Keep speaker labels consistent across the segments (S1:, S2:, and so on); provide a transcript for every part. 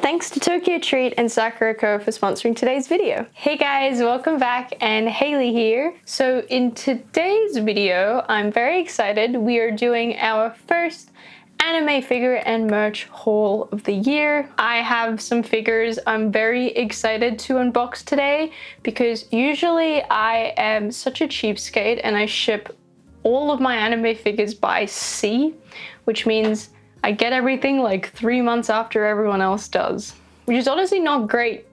S1: Thanks to Tokyo Treat and Sakura Co for sponsoring today's video. Hey guys, welcome back, and Haley here. So in today's video, I'm very excited. We are doing our first anime figure and merch haul of the year. I have some figures I'm very excited to unbox today because usually I am such a cheapskate and I ship all of my anime figures by sea, which means I get everything like 3 months after everyone else does, which is honestly not great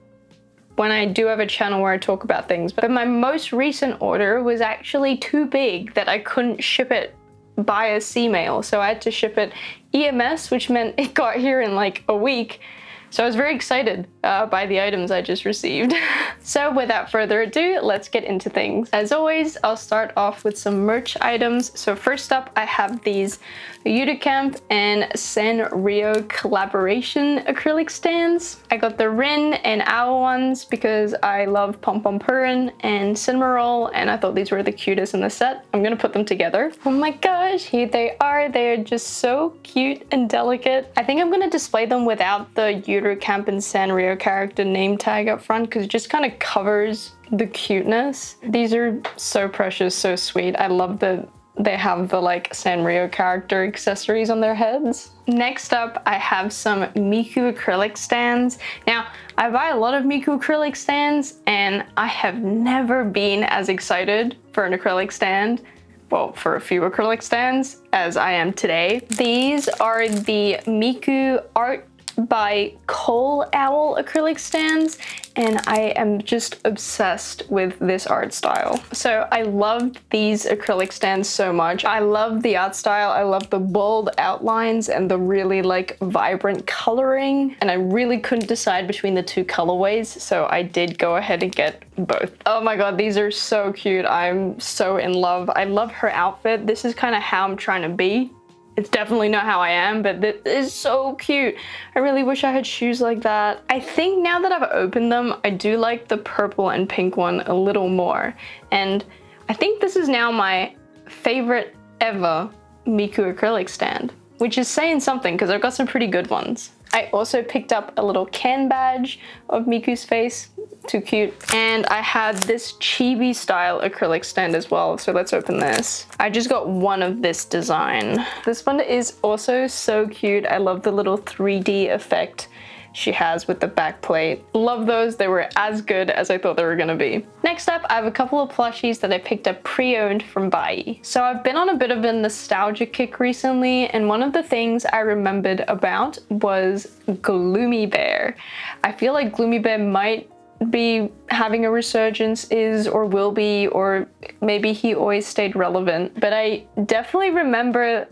S1: when I do have a channel where I talk about things. But my most recent order was actually too big that I couldn't ship it via sea mail, so I had to ship it EMS, which meant it got here in like a week. So I was very excited by the items I just received. So without further ado, let's get into things. As always, I'll start off with some merch items. So first up, I have these Yuricamp and Sanrio collaboration acrylic stands. I got the Rin and Owl ones because I love Pom Pom Purin and Cinnamoroll, and I thought these were the cutest in the set. I'm gonna put them together. Oh my gosh, here they are. They're just so cute and delicate. I think I'm gonna display them without the Yuricamp and Sanrio character name tag up front because it just kind of covers the cuteness. These are so precious, so sweet. I love that they have the like Sanrio character accessories on their heads. Next up, I have some miku acrylic stands. Now, I buy a lot of miku acrylic stands and I have never been as excited for an acrylic stand, well, for a few acrylic stands, as I am today. These are the Miku Art by Coal Owl acrylic stands, and I am just obsessed with this art style. So I loved these acrylic stands so much. I love the art style. I love the bold outlines and the really like vibrant coloring, and I really couldn't decide between the two colorways, so I did go ahead and get both. Oh my god, these are so cute. I'm so in love. I love her outfit. This is kind of how I'm trying to be. It's definitely not how I am, but this is so cute. I really wish I had shoes like that. I think now that I've opened them, I do like the purple and pink one a little more. And I think this is now my favorite ever Miku acrylic stand, which is saying something because I've got some pretty good ones. I also picked up a little can badge of Miku's face. Too cute. And I had this chibi style acrylic stand as well, so let's open this. I just got one of this design. This one is also so cute. I love the little 3D effect she has with the back plate. Love those. They were as good as I thought they were gonna be. Next up, I have a couple of plushies that I picked up pre-owned from Bai. So I've been on a bit of a nostalgia kick recently, and one of the things I remembered about was Gloomy Bear. I feel like Gloomy Bear might be having a resurgence, is or will be, or maybe he always stayed relevant. But I definitely remember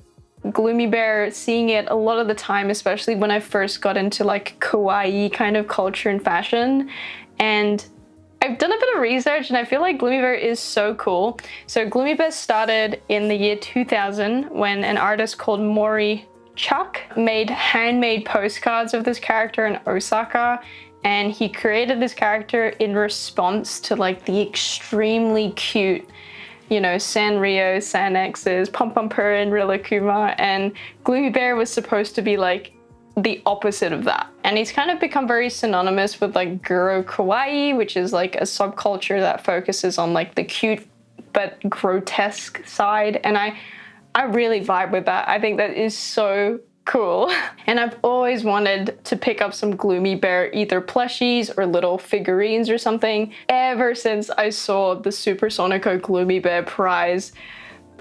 S1: Gloomy Bear, seeing it a lot of the time, especially when I first got into like kawaii kind of culture and fashion. And I've done a bit of research and I feel like Gloomy Bear is so cool. So Gloomy Bear started in the year 2000 when an artist called Mori Chuck made handmade postcards of this character in Osaka. And he created this character in response to like the extremely cute, you know, Sanrio, Sanx's, Pom Pom Purin, Rilakkuma, and Gloomy Bear was supposed to be like the opposite of that. And he's kind of become very synonymous with like Guro Kawaii, which is like a subculture that focuses on like the cute but grotesque side. And I really vibe with that. I think that is so cool. And I've always wanted to pick up some Gloomy Bear, either plushies or little figurines or something, ever since I saw the Supersonico Gloomy Bear prize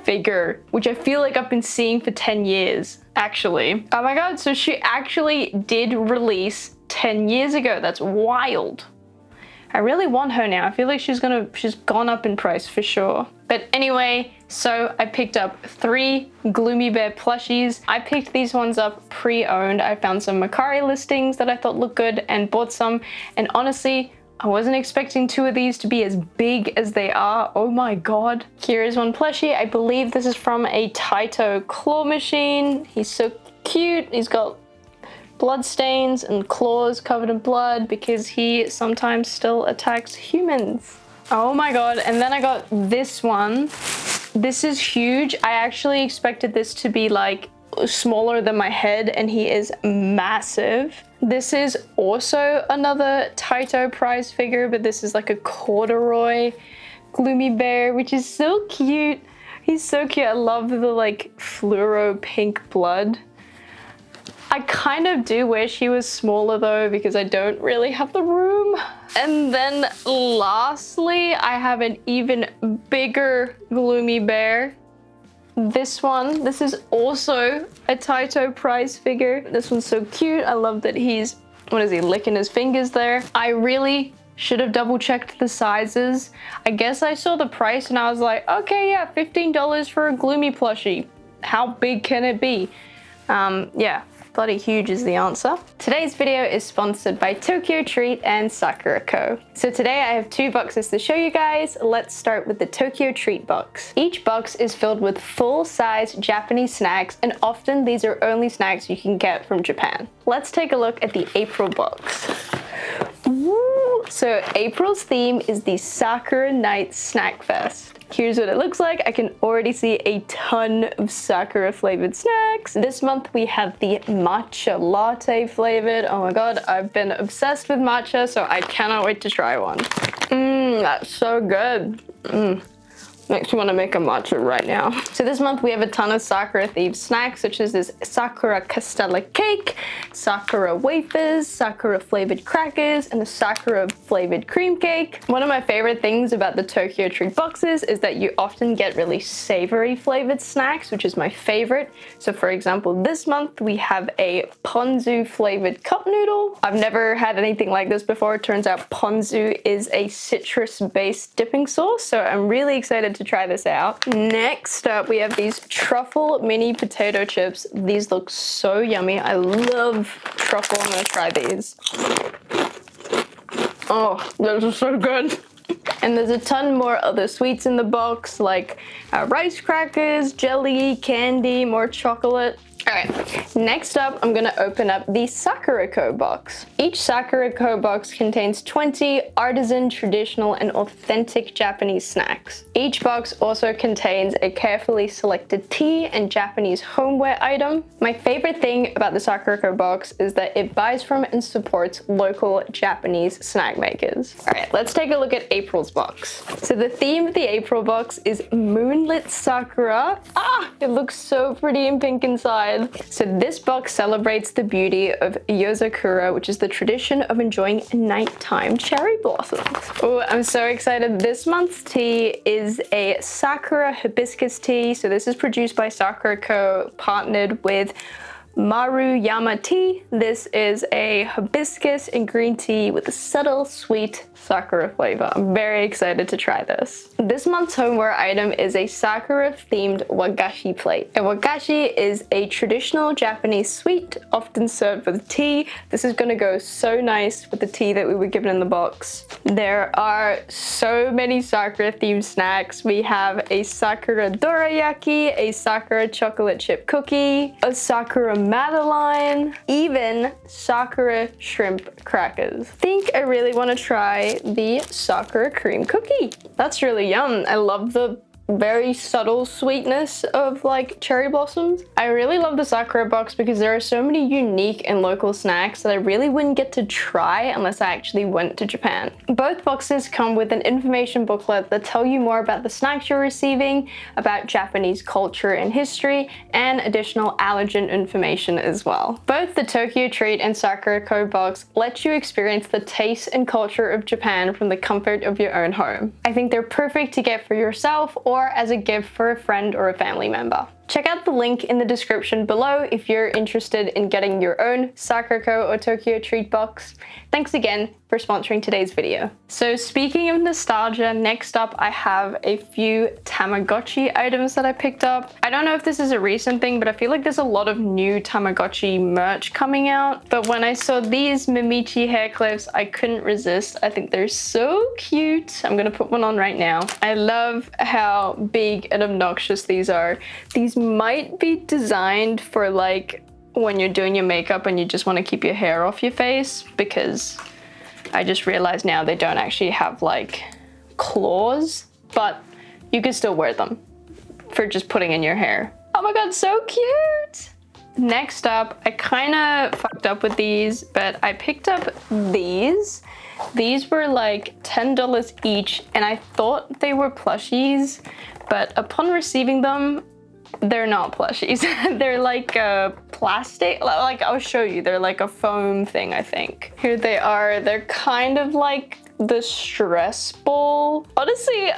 S1: figure, which I feel like I've been seeing for 10 years, actually. Oh my god, so she actually did release 10 years ago. That's wild. I really want her now. I feel like she's gone up in price for sure. But anyway, so I picked up 3 Gloomy Bear plushies. I picked these ones up pre-owned. I found some Mercari listings that I thought looked good and bought some. And honestly, I wasn't expecting 2 of these to be as big as they are. Oh my god. Here is one plushie. I believe this is from a Taito claw machine. He's so cute. He's got blood stains and claws covered in blood because he sometimes still attacks humans. Oh my god, and then I got this one. This is huge. I actually expected this to be like smaller than my head and he is massive. This is also another Taito prize figure, but this is like a corduroy gloomy bear, which is so cute. He's so cute. I love the like fluoro pink blood. I kind of do wish he was smaller though, because I don't really have the room. And then lastly, I have an even bigger gloomy bear. This one, this is also a Taito prize figure. This one's so cute. I love that he's, what is he, licking his fingers there. I really should have double checked the sizes. I guess I saw the price and I was like, okay, yeah, $15 for a gloomy plushie. How big can it be? Yeah. Bloody huge is the answer. Today's video is sponsored by Tokyo Treat and Sakura Co. So today I have 2 boxes to show you guys. Let's start with the Tokyo Treat box. Each box is filled with full-size Japanese snacks, and often these are only snacks you can get from Japan. Let's take a look at the April box. Ooh. So April's theme is the Sakura Night Snack Fest. Here's what it looks like. I can already see a ton of Sakura flavored snacks. This month we have the matcha latte flavored. Oh my god, I've been obsessed with matcha, so I cannot wait to try one. That's so good. Makes me want to make a matcha right now. So this month we have a ton of Sakura themed snacks, such as this Sakura Castella cake, Sakura wafers, Sakura flavored crackers, and the Sakura flavored cream cake. One of my favorite things about the Tokyo Treat boxes is that you often get really savory flavored snacks, which is my favorite. So for example, this month we have a ponzu flavored cup noodle. I've never had anything like this before. It turns out ponzu is a citrus-based dipping sauce, so I'm really excited to try this out. Next up, we have these truffle mini potato chips. These look so yummy. I love truffle. I'm gonna try these. Oh, those are so good. And there's a ton more other sweets in the box, like rice crackers, jelly, candy, more chocolate. Alright, next up I'm gonna open up the Sakura Co box. Each Sakura Co box contains 20 artisan, traditional, and authentic Japanese snacks. Each box also contains a carefully selected tea and Japanese homeware item. My favorite thing about the Sakura Co box is that it buys from and supports local Japanese snack makers. Alright, let's take a look at April's box. So the theme of the April box is Moonlit Sakura. It looks so pretty and pink inside. So this box celebrates the beauty of Yozakura, which is the tradition of enjoying nighttime cherry blossoms. Oh, I'm so excited. This month's tea is a Sakura hibiscus tea. So this is produced by Sakura Co, partnered with Maruyama tea. This is a hibiscus and green tea with a subtle sweet Sakura flavor. I'm very excited to try this. This month's homeware item is a Sakura themed wagashi plate. A wagashi is a traditional Japanese sweet often served with tea. This is going to go so nice with the tea that we were given in the box. There are so many Sakura themed snacks. We have a Sakura dorayaki, a Sakura chocolate chip cookie, a Sakura Madeline, even Sakura shrimp crackers. I think I really want to try the Sakura cream cookie. That's really yum. I love the very subtle sweetness of like cherry blossoms. I really love the Sakura box because there are so many unique and local snacks that I really wouldn't get to try unless I actually went to Japan. Both boxes come with an information booklet that tell you more about the snacks you're receiving, about Japanese culture and history, and additional allergen information as well. Both the Tokyo Treat and Sakura Co box let you experience the taste and culture of Japan from the comfort of your own home. I think they're perfect to get for yourself or as a gift for a friend or a family member. Check out the link in the description below if you're interested in getting your own Sakura Co or Tokyo Treat box. Thanks again for sponsoring today's video. So speaking of nostalgia, next up I have a few Tamagotchi items that I picked up. I don't know if this is a recent thing, but I feel like there's a lot of new Tamagotchi merch coming out. But when I saw these Mimichi hair clips, I couldn't resist. I think they're so cute. I'm gonna put one on right now. I love how big and obnoxious these are. These might be designed for like when you're doing your makeup and you just want to keep your hair off your face, because I just realized now they don't actually have like claws, but you can still wear them for just putting in your hair. Oh my god, so cute! Next up, I kind of fucked up with these, but I picked up these. These were like $10 each, and I thought they were plushies, but upon receiving them, they're not plushies. They're like a plastic, like I'll show you. They're like a foam thing, I think. Here they are. They're kind of like the stress ball. Honestly,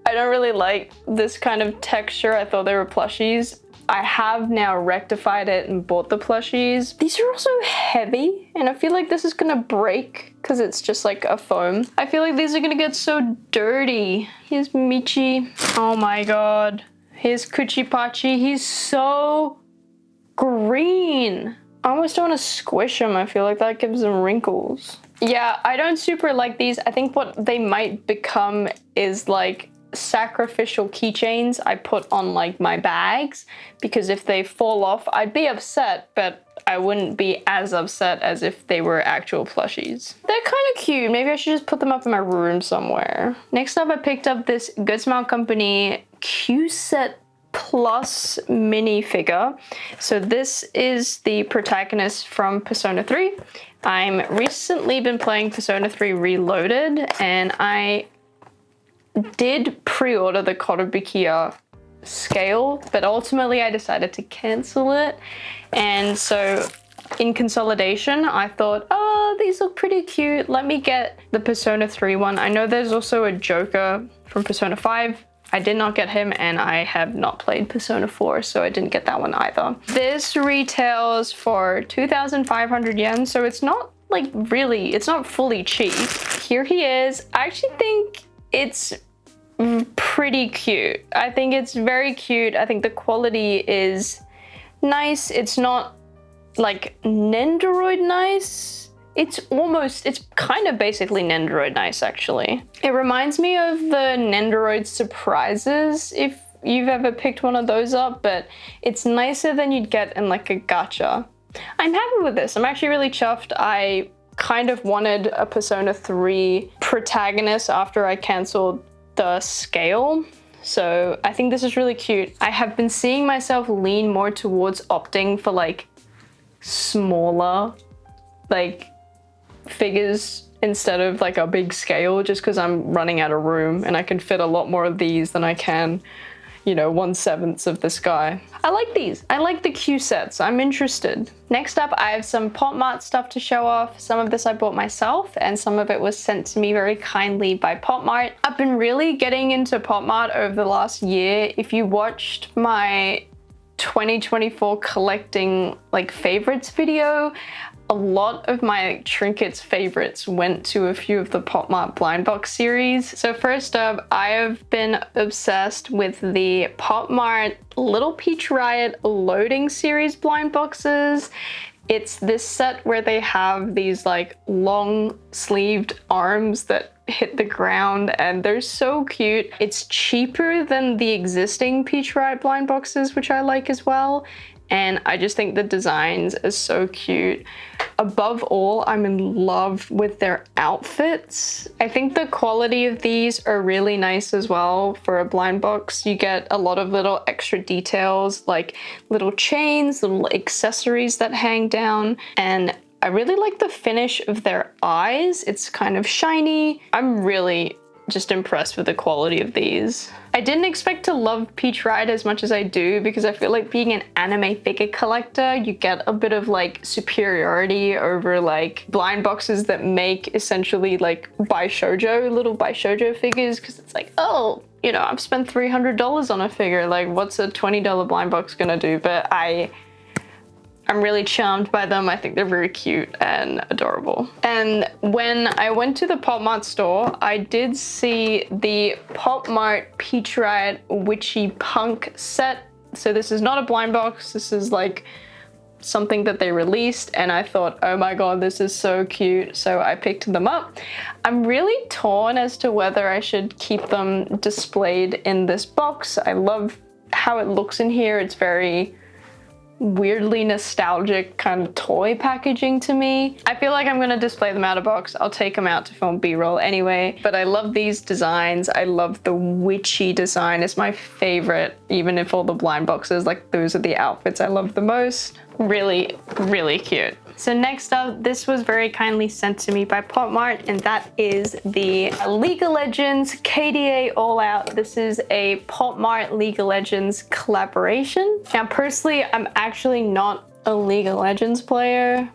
S1: I don't really like this kind of texture. I thought they were plushies. I have now rectified it and bought the plushies. These are also heavy, and I feel like this is gonna break because it's just like a foam. I feel like these are gonna get so dirty. Here's Michi. Oh my god. Here's Kuchipachi. He's so green. I almost don't want to squish him. I feel like that gives them wrinkles. Yeah, I don't super like these. I think what they might become is like sacrificial keychains I put on like my bags, because if they fall off, I'd be upset, but I wouldn't be as upset as if they were actual plushies. They're kind of cute. Maybe I should just put them up in my room somewhere. Next up, I picked up this Good Smile Company Qset Plus minifigure. So this is the protagonist from Persona 3. I'm recently been playing Persona 3 Reloaded, and I did pre-order the Kotobukiya scale, but ultimately I decided to cancel it. And so in consolidation, I thought, oh, these look pretty cute. Let me get the Persona 3 one. I know there's also a Joker from Persona 5. I did not get him, and I have not played Persona 4, so I didn't get that one either. This retails for 2,500 yen, so it's not like really, it's not fully cheap. Here he is. I actually think it's pretty cute. I think it's very cute. I think the quality is nice. It's not like Nendoroid nice. It's kind of basically Nendoroid nice, actually. It reminds me of the Nendoroid Surprises, if you've ever picked one of those up, but it's nicer than you'd get in like a gacha. I'm happy with this. I'm actually really chuffed. I kind of wanted a Persona 3 protagonist after I canceled the scale. So I think this is really cute. I have been seeing myself lean more towards opting for like smaller like figures instead of like a big scale, just because I'm running out of room and I can fit a lot more of these than I can, you know, 1/7 of this guy. I like these. I like the Qsets. I'm interested. Next up, I have some Pop Mart stuff to show off. Some of this I bought myself, and some of it was sent to me very kindly by Pop Mart. I've been really getting into Pop Mart over the last year. If you watched my 2024 collecting like favorites video, a lot of my trinkets favorites went to a few of the Pop Mart blind box series. So first up, I have been obsessed with the Pop Mart Little Peach Riot loading series blind boxes. It's this set where they have these like long sleeved arms that hit the ground, and they're so cute. It's cheaper than the existing Peach Riot blind boxes, which I like as well. And I just think the designs are so cute. Above all, I'm in love with their outfits. I think the quality of these are really nice as well for a blind box. You get a lot of little extra details, like little chains, little accessories that hang down, and I really like the finish of their eyes. It's kind of shiny. I'm really just impressed with the quality of these. I didn't expect to love Peach Riot as much as I do, because I feel like being an anime figure collector, you get a bit of like superiority over like blind boxes that make essentially like little Baishoujo figures, because it's like, oh, you know, I've spent $300 on a figure, like what's a $20 blind box gonna do? But I'm really charmed by them. I think they're very cute and adorable. And when I went to the Pop Mart store, I did see the Pop Mart Peach Riot Witchy Punk set. So this is not a blind box. This is like something that they released, and I thought, oh my god, this is so cute. So I picked them up. I'm really torn as to whether I should keep them displayed in this box. I love how it looks in here. It's very weirdly nostalgic kind of toy packaging to me. I feel like I'm gonna display them out of box. I'll take them out to film B-roll anyway, but I love these designs. I love the witchy design. It's my favorite, even if all the blind boxes, like those are the outfits I love the most. Really, really cute. So next up, this was very kindly sent to me by Pop Mart, and that is the League of Legends KDA All Out. This is a Pop Mart League of Legends collaboration. Now, personally, I'm actually not a League of Legends player.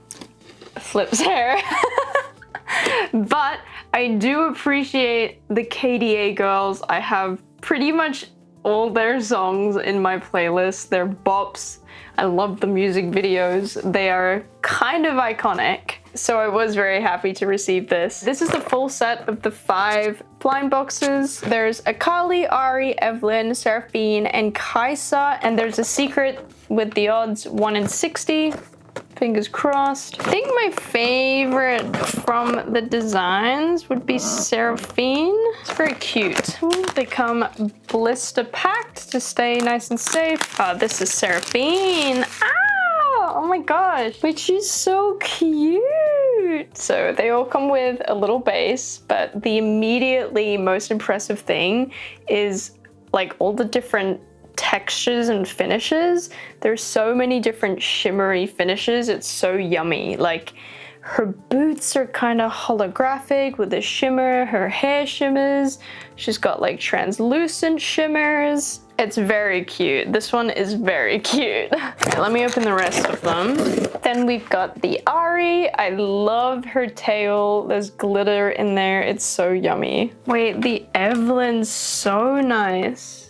S1: Flips hair. But I do appreciate the KDA girls. I have pretty much all their songs in my playlist. They're bops. I love the music videos. They are kind of iconic. So I was very happy to receive this. This is the full set of the 5 blind boxes. There's Akali, Ari, Evelyn, Seraphine, and Kaisa. And there's a secret with the odds 1 in 60. Fingers crossed. I think my favorite from the designs would be Seraphine. It's very cute. They come blister packed to stay nice and safe. This is Seraphine. Ow! Oh my gosh. Wait, she's so cute. So they all come with a little base, but the immediately most impressive thing is like all the different textures and finishes. There's so many different shimmery finishes. It's so yummy. Like her boots are kind of holographic with a shimmer. Her hair shimmers. She's got like translucent shimmers. It's very cute. This one is very cute. Okay, let me open the rest of them. Then we've got the Ari. I love her tail. There's glitter in there. It's so yummy. Wait, the Evelyn's so nice.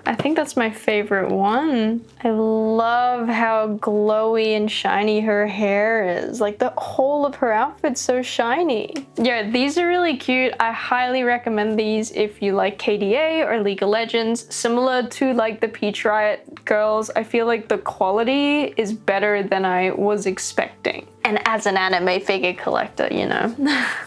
S1: I think that's my favorite one. I love how glowy and shiny her hair is. Like the whole of her outfit's so shiny. Yeah, these are really cute. I highly recommend these if you like KDA or League of Legends. Similar to like the Peach Riot girls, I feel like the quality is better than I was expecting. And as an anime figure collector, you know.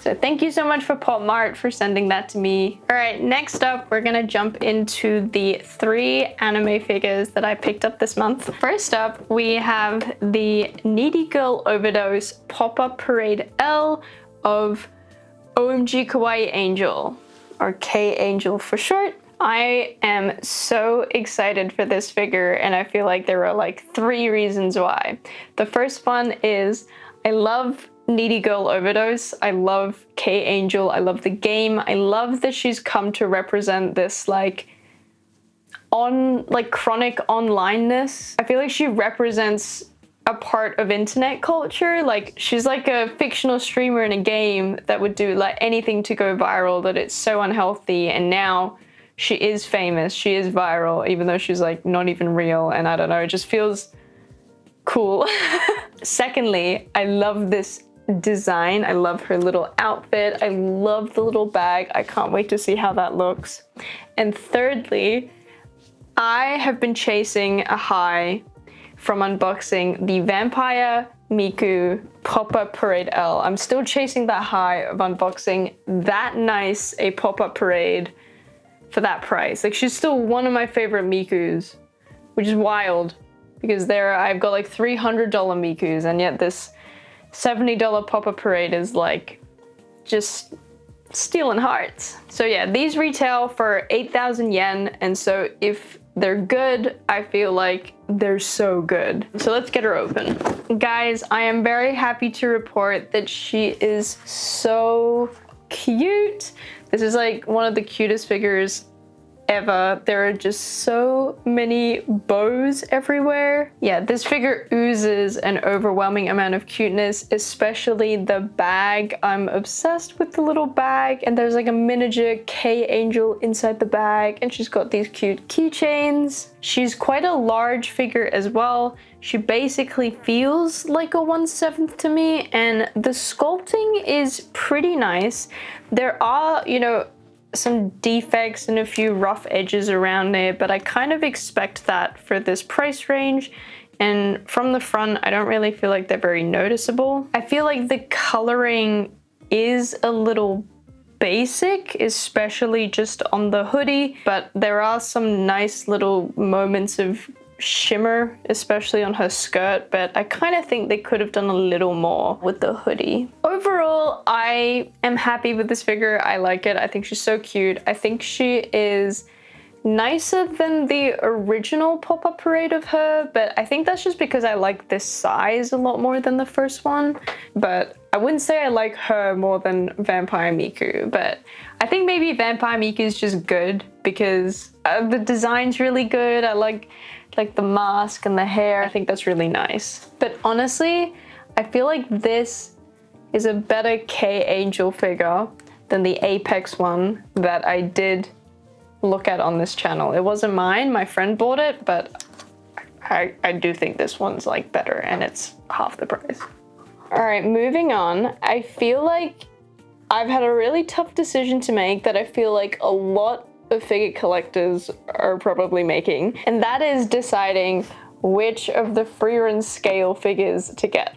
S1: So thank you so much for Pop Mart for sending that to me. All right, next up, we're gonna jump into the 3 anime figures that I picked up this month. First up, we have the Needy Girl Overdose Pop-Up Parade L of OMG Kawaii Angel, or K-Angel for short. I am so excited for this figure, and I feel like there are like 3 reasons why. The first one is I love Needy Girl Overdose. I love K-Angel. I love the game. I love that she's come to represent this like chronic onlineness. I feel like she represents a part of internet culture. Like she's like a fictional streamer in a game that would do like anything to go viral, that it's so unhealthy, and now she is famous, she is viral, even though she's like not even real, and I don't know, it just feels cool. Secondly, I love this design. I love her little outfit. I love the little bag. I can't wait to see how that looks. And thirdly, I have been chasing a high from unboxing the Vampire Miku Pop-Up Parade L. I'm still chasing that high of unboxing that nice a pop-up parade for that price. Like she's still one of my favorite Mikus, which is wild because I've got like $300 Mikus, and yet this $70 pop-up parade is like just stealing hearts. So yeah, these retail for 8,000 yen, and so if they're good, I feel like they're so good. So let's get her open. Guys, I am very happy to report that she is so cute. This is like one of the cutest figures ever. There are just so many bows everywhere. Yeah, this figure oozes an overwhelming amount of cuteness, especially the bag. I'm obsessed with the little bag, and there's like a miniature K-Angel inside the bag, and she's got these cute keychains. She's quite a large figure as well. She basically feels like a 1/7 to me, and the sculpting is pretty nice. There are, you know, some defects and a few rough edges around there, but I kind of expect that for this price range. And from the front, I don't really feel like they're very noticeable. I feel like the coloring is a little basic, especially just on the hoodie, but there are some nice little moments of shimmer, especially on her skirt, but I kind of think they could have done a little more with the hoodie. Overall, I am happy with this figure. I like it. I think she's so cute. I think she is nicer than the original pop-up parade of her, but I think that's just because I like this size a lot more than the first one. But I wouldn't say I like her more than Vampire Miku, but I think maybe Vampire Miku is just good because the design's really good. I like the mask and the hair. I think that's really nice. But honestly, I feel like this is a better K-Angel figure than the Apex one that I did look at on this channel. It wasn't mine, my friend bought it, but I do think this one's like better and it's half the price. All right, moving on. I feel like I've had a really tough decision to make that I feel like a lot of figure collectors are probably making, and that is deciding which of the Frieren scale figures to get.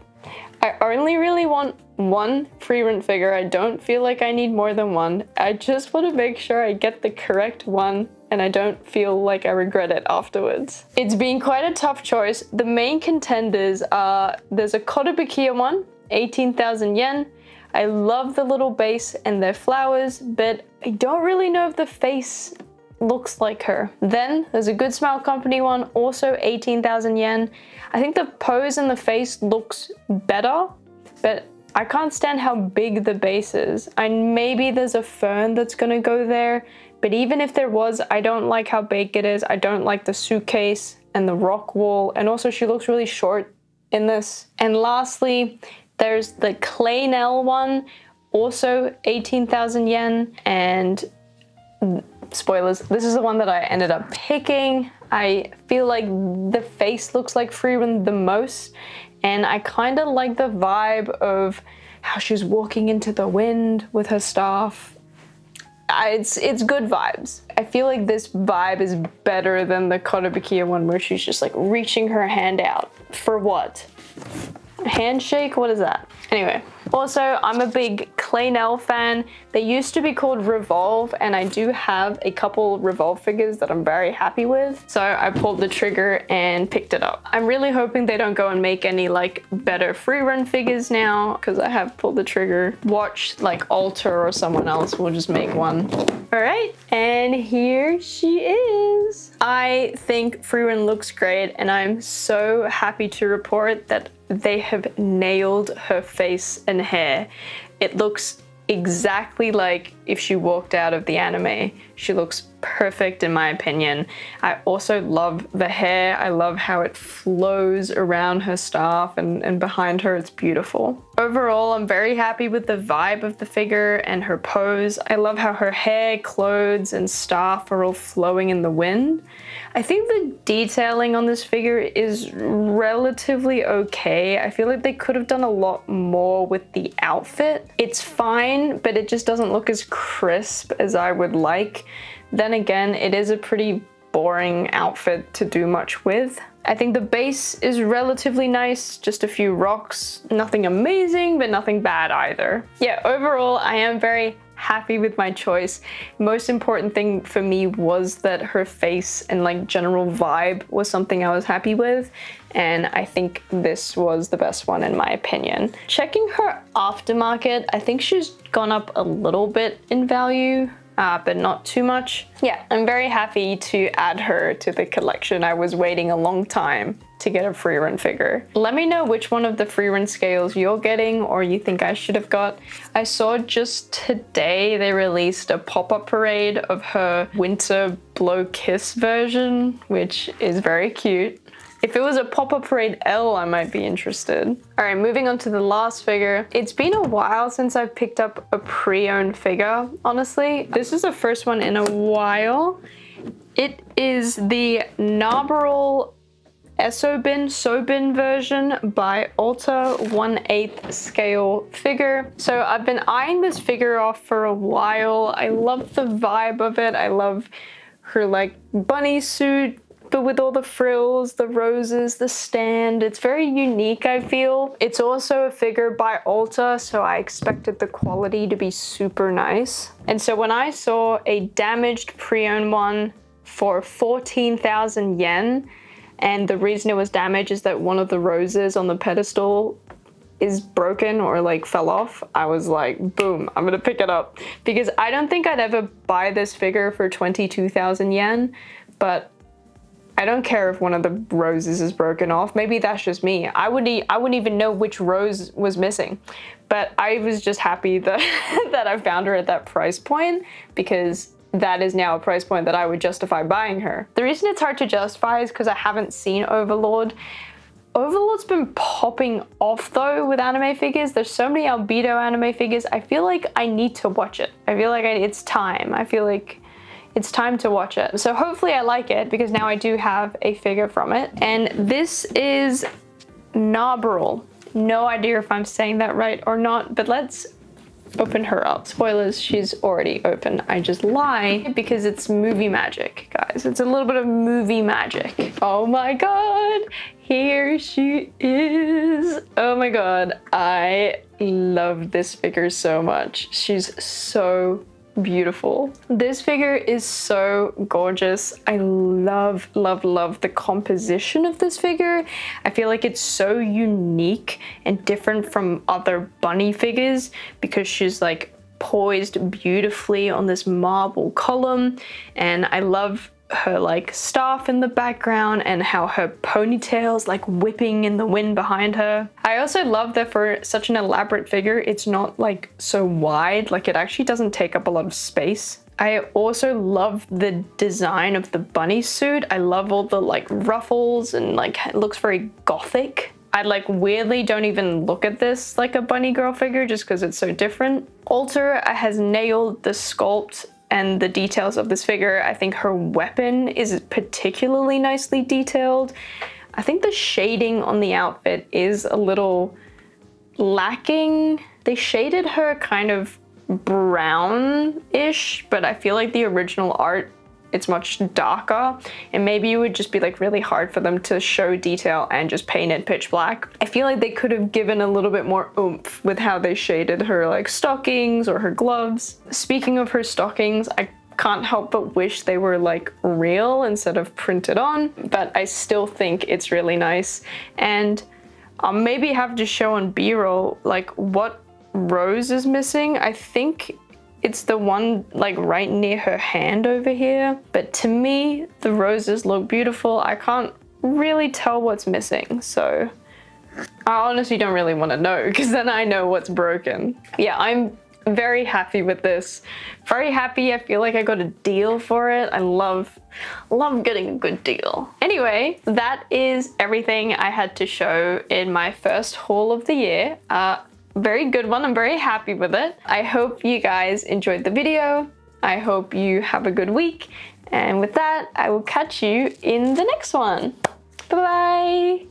S1: I only really want one Frieren figure. I don't feel like I need more than one. I just want to make sure I get the correct one and I don't feel like I regret it afterwards. It's been quite a tough choice. The main contenders are, there's a Kotobukiya one, 18,000 yen. I love the little base and their flowers, but I don't really know if the face looks like her. Then there's a Good Smile Company one, also 18,000 yen. I think the pose and the face looks better, but I can't stand how big the base is. And maybe there's a fern that's gonna go there, but even if there was, I don't like how big it is. I don't like the suitcase and the rock wall, and also she looks really short in this. And lastly, there's the Claynel one, also 18,000 yen, and spoilers, this is the one that I ended up picking. I feel like the face looks like Frieren the most, and I kind of like the vibe of how she's walking into the wind with her staff. It's good vibes. I feel like this vibe is better than the Kotobukiya one where she's just like reaching her hand out. For what? A handshake? What is that? Anyway, also I'm a big Claynel fan. They used to be called Revolve, and I do have a couple Revolve figures that I'm very happy with. So I pulled the trigger and picked it up. I'm really hoping they don't go and make any like better Frieren figures now, because I have pulled the trigger. Watch like Alter or someone else will just make one. All right, and here she is. I think Frieren looks great, and I'm so happy to report that they have nailed her face and hair. It looks exactly like if she walked out of the anime. She looks perfect in my opinion. I also love the hair. I love how it flows around her staff and behind her. It's beautiful. Overall, I'm very happy with the vibe of the figure and her pose. I love how her hair, clothes, and staff are all flowing in the wind. I think the detailing on this figure is relatively okay. I feel like they could have done a lot more with the outfit. It's fine, but it just doesn't look as crisp as I would like. Then again, it is a pretty boring outfit to do much with. I think the base is relatively nice, just a few rocks. Nothing amazing, but nothing bad either. Yeah, overall, I am very happy with my choice. Most important thing for me was that her face and like general vibe was something I was happy with, and I think this was the best one in my opinion. Checking her aftermarket, I think she's gone up a little bit in value, but not too much. Yeah, I'm very happy to add her to the collection. I was waiting a long time to get a Frieren figure. Let me know which one of the Frieren scales you're getting or you think I should have got. I saw just today they released a pop-up parade of her Winter Blow Kiss version, which is very cute. If it was a pop-up parade L, I might be interested. All right, moving on to the last figure. It's been a while since I've picked up a pre-owned figure, honestly. This is the first one in a while. It is the Narberal Sobin version by Alta 1/8 scale figure. So I've been eyeing this figure off for a while. I love the vibe of it. I love her like bunny suit, but with all the frills, the roses, the stand. It's very unique, I feel. It's also a figure by Alta, so I expected the quality to be super nice. And so when I saw a damaged pre-owned one for 14,000 yen, and the reason it was damaged is that one of the roses on the pedestal is broken or like fell off. I was like, boom, I'm gonna pick it up, because I don't think I'd ever buy this figure for 22,000 yen, but I don't care if one of the roses is broken off. Maybe that's just me. I wouldn't even know which rose was missing, but I was just happy that that I found her at that price point, because that is now a price point that I would justify buying her. The reason it's hard to justify is because I haven't seen Overlord. Overlord's been popping off though with anime figures. There's so many albedo anime figures. I feel like I need to watch it. I feel like it's time. I feel like it's time to watch it. So hopefully I like it, because now I do have a figure from it. And this is Narberal. No idea if I'm saying that right or not, but let's open her up. Spoilers, she's already open. I just lie because it's movie magic, guys. It's a little bit of movie magic. Oh my god, here she is. Oh my god, I love this figure so much. She's so beautiful. This figure is so gorgeous. I love, love, love the composition of this figure. I feel like it's so unique and different from other bunny figures, because she's like poised beautifully on this marble column, and I love her like staff in the background and how her ponytail's like whipping in the wind behind her. I also love that for such an elaborate figure, it's not like so wide, like it actually doesn't take up a lot of space. I also love the design of the bunny suit. I love all the like ruffles, and like it looks very gothic. I like weirdly don't even look at this like a bunny girl figure just because it's so different. Alter has nailed the sculpt and the details of this figure. I think her weapon is particularly nicely detailed. I think the shading on the outfit is a little lacking. They shaded her kind of brown-ish, but I feel like the original art, it's much darker, and maybe it would just be like really hard for them to show detail and just paint it pitch black. I feel like they could have given a little bit more oomph with how they shaded her like stockings or her gloves. Speaking of her stockings, I can't help but wish they were like real instead of printed on, but I still think it's really nice. And I'll maybe have to show on B-roll like what rose is missing. I think it's the one like right near her hand over here, but to me the roses look beautiful. I can't really tell what's missing, so I honestly don't really want to know, because then I know what's broken. Yeah, I'm very happy with this. Very happy. I feel like I got a deal for it. I love getting a good deal. Anyway, that is everything I had to show in my first haul of the year. Very good one. I'm very happy with it. I hope you guys enjoyed the video. I hope you have a good week. And with that, I will catch you in the next one. Bye-bye.